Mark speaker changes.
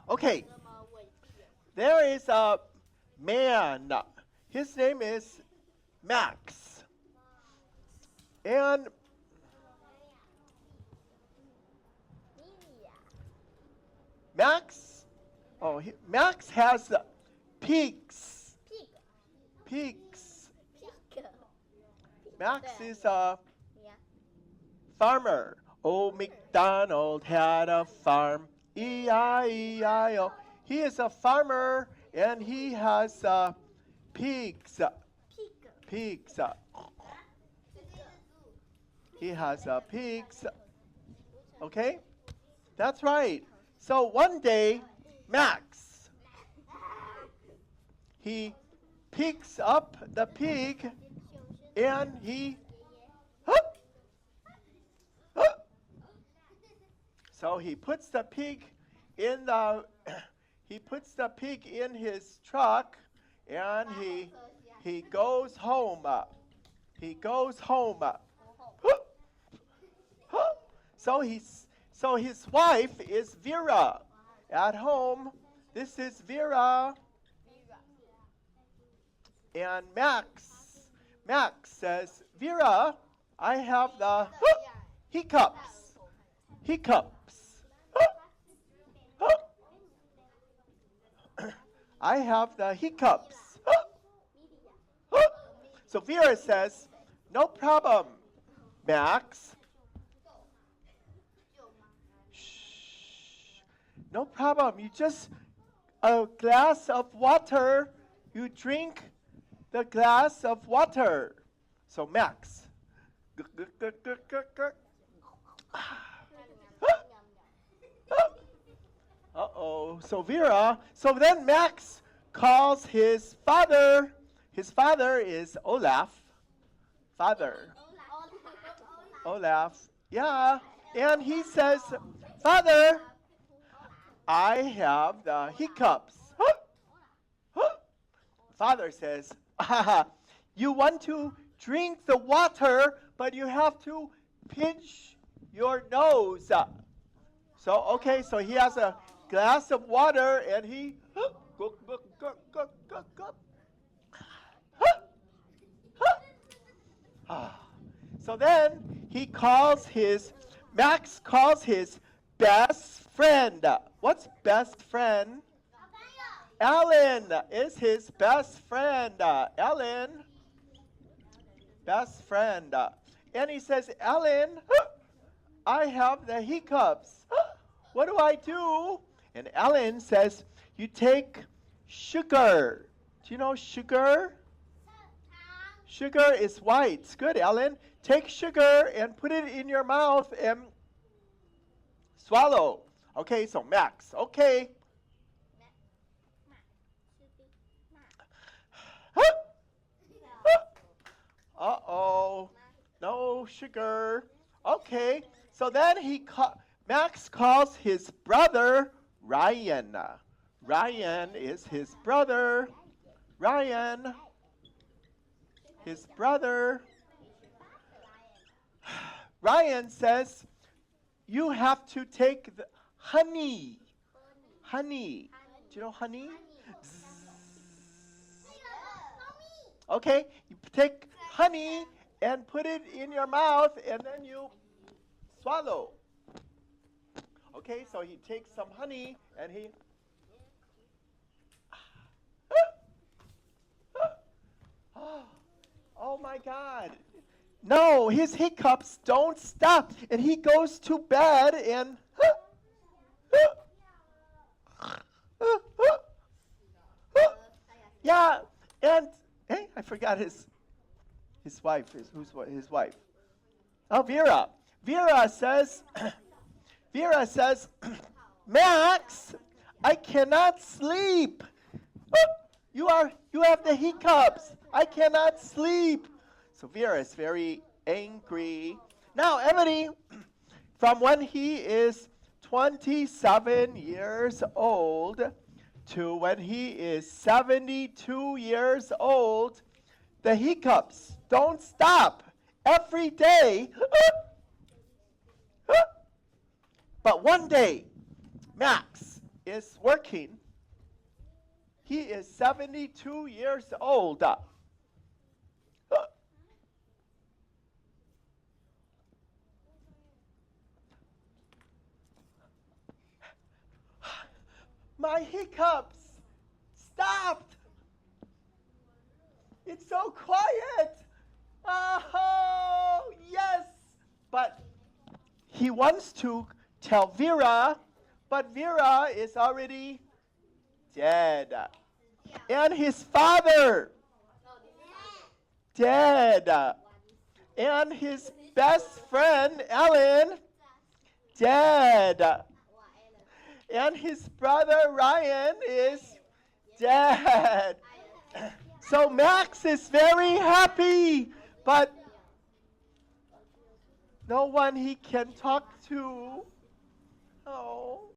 Speaker 1: Okay, there is a man. His name is Max. And Max, Max has pigs. Pigs. Max is a farmer. Old MacDonald had a farm. E-I-E-I-O. He is a farmer and he has pigs. Pigs. He has pigs. Okay? That's right. So one day, Max, he picks up the pig and he so he puts the pig in his truck and he goes home. He goes home. So his wife is Vera at home. This is Vera. And Max says, Vera, I have the hiccups. Hiccups. I have the hiccups. So Vera says, no problem, Max. Shh. No problem. You just a glass of water. You drink the glass of water. So Max. Uh-oh. So then Max calls his father. His father is Olaf. Father. Olaf. Yeah. And he says, Father, I have the hiccups. Father says, you want to drink the water, but you have to pinch your nose. So he has a glass of water and he so then Max calls his best friend. What's best friend? Alan is his best friend. Alan, best friend. And he says, Alan, I have the hiccups. What do I do? And Alan says, you take sugar. Do you know sugar? Sugar is white. Good, Alan. Take sugar and put it in your mouth and swallow. Okay, so Max. Okay. Uh-oh. No sugar. Okay. So then Max calls his brother Ryan. Ryan is his brother. Ryan. His brother. Ryan says, you have to take the honey. Honey. Do you know honey? Okay, you take honey and put it in your mouth and then you swallow. Okay, so he takes some honey and he oh my God. No, his hiccups don't stop. And he goes to bed and yeah, and hey, I forgot his wife. His wife? Oh, Vera. Vera says, Max, I cannot sleep. You have the hiccups. I cannot sleep. So Vera is very angry. Now, Emily, from when he is 27 years old to when he is 72 years old, the hiccups don't stop every day. But one day, Max is working. He is 72 years old. My hiccups stopped. It's so quiet. Oh, yes. But he wants to tell Vera, but Vera is already dead. And his father, dead. And his best friend, Ellen, dead. And his brother, Ryan, is dead. So Max is very happy, but no one he can talk to. Oh.